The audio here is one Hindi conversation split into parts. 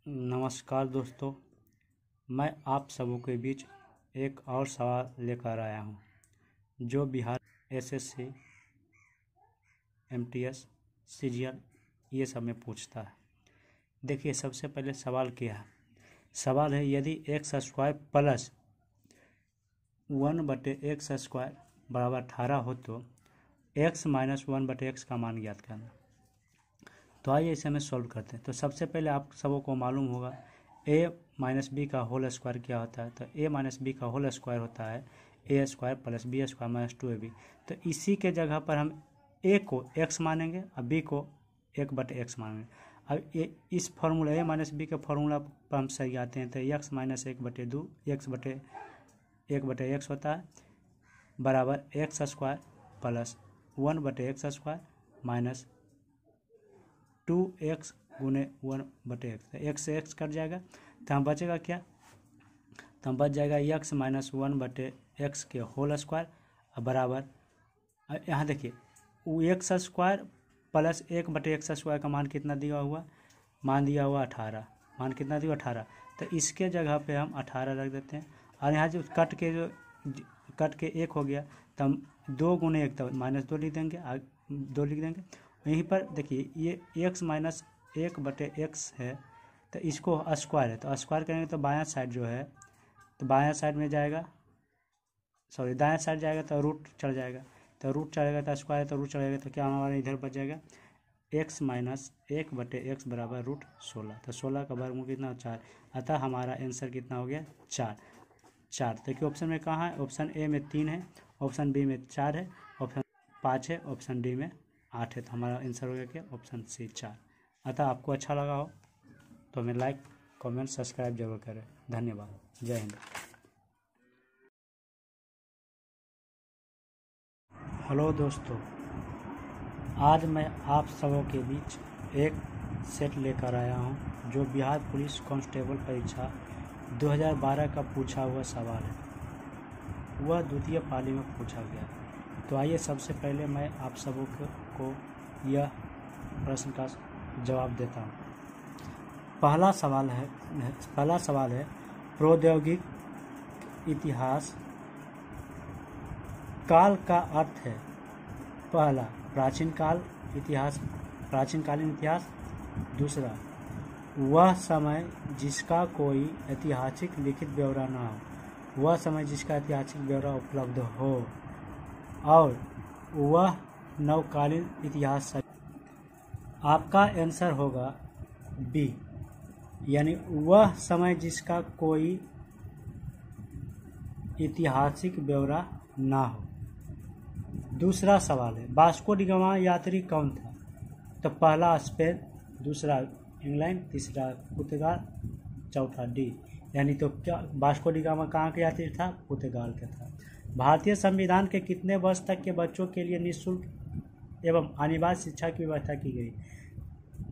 नमस्कार दोस्तों, मैं आप सबों के बीच एक और सवाल लेकर आया हूं जो बिहार एसएससी, एमटीएस, सीजीएल ये सब में पूछता है। देखिए, सबसे पहले सवाल क्या है। सवाल है, यदि x square plus 1/x square बराबर 18 हो तो x माइनस 1/x का मान ज्ञात करना। तो आइए इसे हमें सॉल्व करते हैं। तो सबसे पहले आप सबों को मालूम होगा a माइनस बी का होल स्क्वायर क्या होता है। तो a माइनस बी का होल स्क्वायर होता है a square plus B square minus 2ab। तो इसी के जगह पर हम a को x मानेंगे और b को 1/x मानेंगे। अब इस फार्मूला a माइनस बी के फार्मूला पर हम सही आते हैं तो x माइनस 1/2 1/x होता है बराबर x square plus 1/x square minus 2x गुने 1/x। तो x से x कट जाएगा तो हम बचेगा क्या। तो हम बच जाएगा x माइनस 1/x के होल स्क्वायर बराबर, यहाँ देखिए x square plus 1/x square का मान कितना दिया हुआ, मान दिया हुआ 18। मान कितना दिया 18। तो इसके जगह पे हम 18 रख देते हैं और यहाँ जो कट के 1 हो गया तो हम 2 गुने 1 तो -2 लिख देंगे, 2 लिख देंगे। यहीं पर देखिए ये x माइनस 1/x है तो इसको स्क्वायर है तो स्क्वायर करेंगे तो बायां साइड जो है तो बायां साइड में जाएगा, दायां साइड जाएगा तो रूट चढ़ जाएगा, तो रूट चढ़ेगा तो स्क्वायर है तो रूट चढ़ेगा तो क्या हमारा इधर बच जाएगा x माइनस 1/x बराबर √16। तो 16 का वर्गमूल कितना 4, अतः हमारा आंसर कितना हो गया 4। देखिए ऑप्शन में कहाँ है, ऑप्शन ए में 3 है, ऑप्शन बी में 4 है, ऑप्शन 5 है, ऑप्शन डी में 8 है। तो हमारा आंसर हो गया क्या ऑप्शन सी 4। अतः आपको अच्छा लगा हो तो हमें लाइक कमेंट सब्सक्राइब जरूर करें। धन्यवाद। जय हिंद। हेलो दोस्तों, आज मैं आप सबों के बीच एक सेट लेकर आया हूं जो बिहार पुलिस कांस्टेबल परीक्षा 2012 का पूछा हुआ सवाल है। वह द्वितीय पाली में पूछा गया। तो आइए सबसे पहले मैं आप सबों को यह प्रश्न का जवाब देता हूँ। पहला सवाल है प्रौद्योगिक इतिहास काल का अर्थ है। पहला प्राचीनकालीन इतिहास। दूसरा वह समय जिसका कोई ऐतिहासिक लिखित ब्यौरा न हो, वह समय जिसका ऐतिहासिक ब्यौरा उपलब्ध हो। और वह नवकालीन इतिहास। आपका आंसर होगा बी, यानी वह समय जिसका कोई ऐतिहासिक ब्यौरा ना हो। दूसरा सवाल है वास्को डी गामा यात्री कौन था। तो पहला स्पेन, दूसरा इंग्लैंड, तीसरा पुर्तगाल, चौथा डी। यानी तो क्या वास्को डी गामा कहाँ का यात्री था, पुर्तगाल का था। भारतीय संविधान के कितने वर्ष तक के बच्चों के लिए निःशुल्क एवं अनिवार्य शिक्षा की व्यवस्था की गई।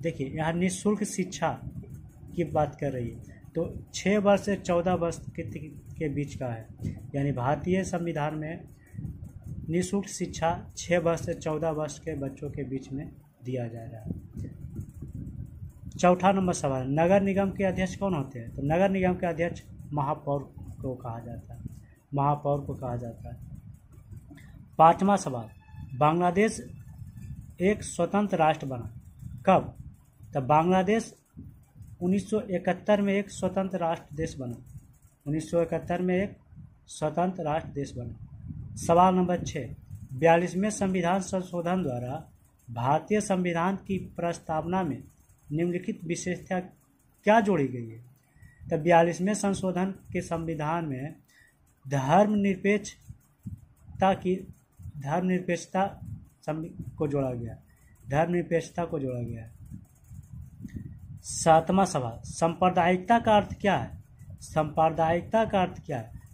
देखिए यहाँ निःशुल्क शिक्षा की बात कर रही है तो 6 वर्ष से 14 वर्ष के बीच का है। यानी भारतीय संविधान में निःशुल्क शिक्षा 6 वर्ष से 14 वर्ष के बच्चों के बीच में दिया जा रहा है। चौथा नंबर सवाल, नगर निगम के अध्यक्ष कौन होते हैं। तो नगर निगम के अध्यक्ष महापौर को कहा जाता है। पांचवा सवाल, बांग्लादेश एक स्वतंत्र राष्ट्र बना कब। तो बांग्लादेश 1971 में एक स्वतंत्र राष्ट्र देश बना। 1971 में एक स्वतंत्र राष्ट्र देश बना। सवाल नंबर 6, 42वें संविधान संशोधन द्वारा भारतीय संविधान की प्रस्तावना में निम्नलिखित विशेषता क्या जोड़ी गई है। तो 42वें संशोधन के संविधान में धर्मनिरपेक्षता को जोड़ा गया। सातवां सवाल, सांप्रदायिकता का अर्थ क्या है।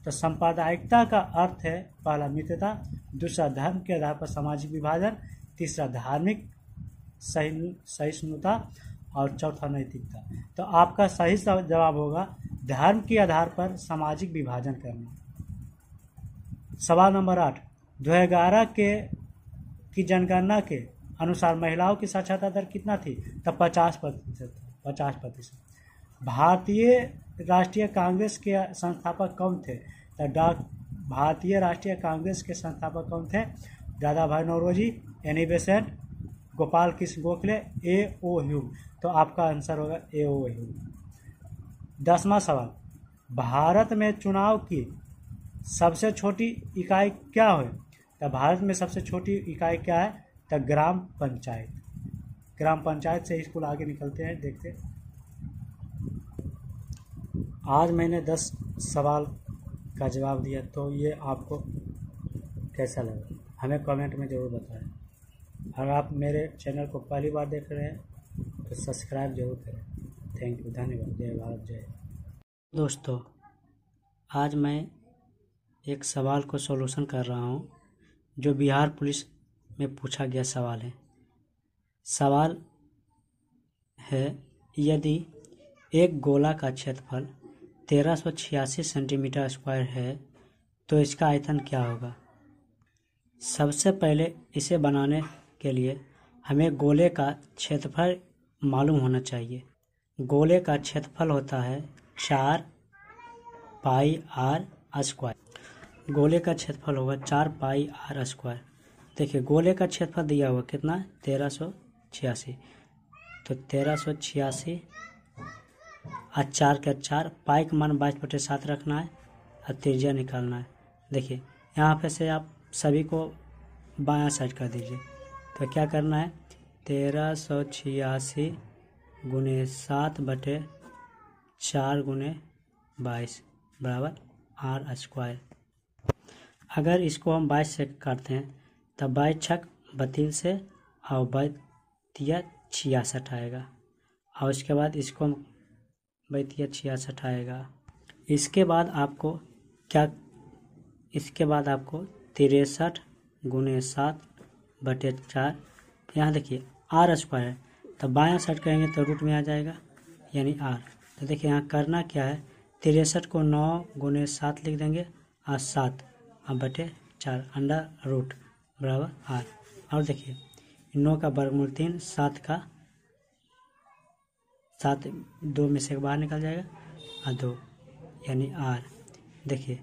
तो सांप्रदायिकता का अर्थ है पहला मित्रता, दूसरा धर्म के आधार पर सामाजिक विभाजन, तीसरा धार्मिक सहिष्णुता और चौथा नैतिकता। तो आपका सही जवाब होगा धर्म के आधार पर सामाजिक विभाजन करना। सवाल नंबर 8, 2011 की जनगणना के अनुसार महिलाओं की साक्षरता दर कितना थी। तब 50%। भारतीय राष्ट्रीय कांग्रेस के संस्थापक कौन थे? भारतीय राष्ट्रीय कांग्रेस के संस्थापक कौन थे? Dadabhai Naoroji, Annie Besant, Gopal Krishna Gokhale, A O. Hume. तो आपका आंसर होगा ए.ओ. ह्यूम। 10वां सवाल, भारत में चुनाव की सबसे छोटी इकाई क्या है? तो भारत में सबसे छोटी इकाई क्या है? तो ग्राम पंचायत। ग्राम पंचायत से स्कूल आगे निकलते हैं, देखते हैं। आज मैंने 10 सवाल का जवाब दिया, तो ये आपको कैसा लगा हमें कमेंट में ज़रूर बताएं। अगर आप मेरे चैनल को पहली बार देख रहे हैं तो सब्सक्राइब जरूर करें। थैंक यू, धन्यवाद। जय भारत, जय। दोस्तों, आज मैं एक सवाल को सॉल्यूशन कर रहा हूँ जो बिहार पुलिस में पूछा गया सवाल है। सवाल है, यदि एक गोला का क्षेत्रफल 1386 सेंटीमीटर स्क्वायर है तो इसका आयतन क्या होगा? सबसे पहले इसे बनाने के लिए हमें गोले का क्षेत्रफल मालूम होना चाहिए। गोले का क्षेत्रफल होता है 4 पाई आर स्क्वायर। गोले का क्षेत्रफल होगा 4 पाई आर स्क्वायर। देखिए, गोले का क्षेत्रफल दिया हुआ कितना? 1386। तो 1386 और 4 के 4, पाई का मान 22/7 रखना है और त्रिज्या निकालना है। देखिए, यहाँ पे से आप सभी को बायां साइड कर दीजिए। तो क्या करना है? 1386 गुने 7/4 गुने 22 बराबर आर स्क्वायर। अगर इसको हम 22 से करते हैं तब 22 छक 32 से और 22 66 आएगा। और उसके बाद इसको 22 66 आएगा। इसके बाद आपको 63 गुने 7/4, यहाँ देखिए आर स्क्वायर है, तो बायां साइड करेंगे तो रूट में आ जाएगा, यानी आर। तो देखिए यहाँ करना क्या है, 63 को 9 गुने 7 लिख देंगे और 7 और बटे 4 अंडर रूट बराबर आर। और देखिए 9 का वर्गमूल 3, 7 2 में से बाहर निकल जाएगा और 2 यानी आर। देखिए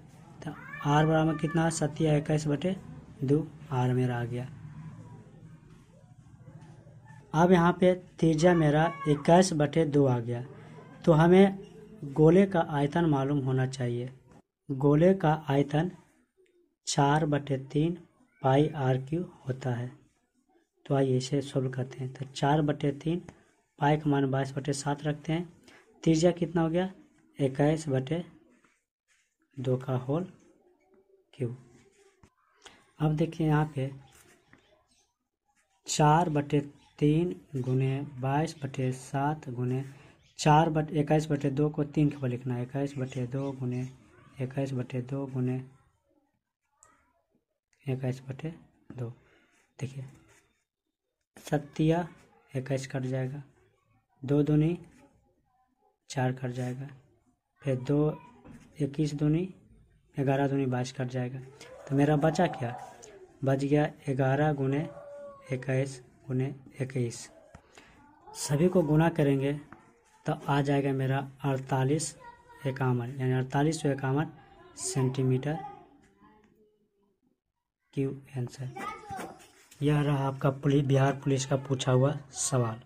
तो आर बराबर कितना? 21/2 आर मेरा आ गया। अब यहाँ पे त्रिज्या मेरा 21/2 आ गया। तो हमें गोले का आयतन मालूम होना चाहिए। गोले का आयतन 4/3 पाई r³ होता है। तो आइए इसे सोल्व करते हैं। तो 4/3 पाई का मान 22/7 रखते हैं। त्रिज्या कितना हो गया? 21/2 का होल क्यूब। अब देखिए यहाँ पे 4/3 गुने 22/7 गुने 21/2 को 3 के ऊपर लिखना है। 21/2 गुने 21/2 गुने 21/2। देखिए 7 21 कट जाएगा, 2 दूनी 4 कट जाएगा, फिर 2 21 दूनी 11 दूनी 22 कट जाएगा। तो मेरा बचा क्या? बच गया 11 गुने 21 गुने 21। सभी को गुना करेंगे तो आ जाएगा मेरा 4851, यानी 4851 सेंटीमीटर क्यूब आंसर। यह रहा आपका बिहार पुलिस का पूछा हुआ सवाल।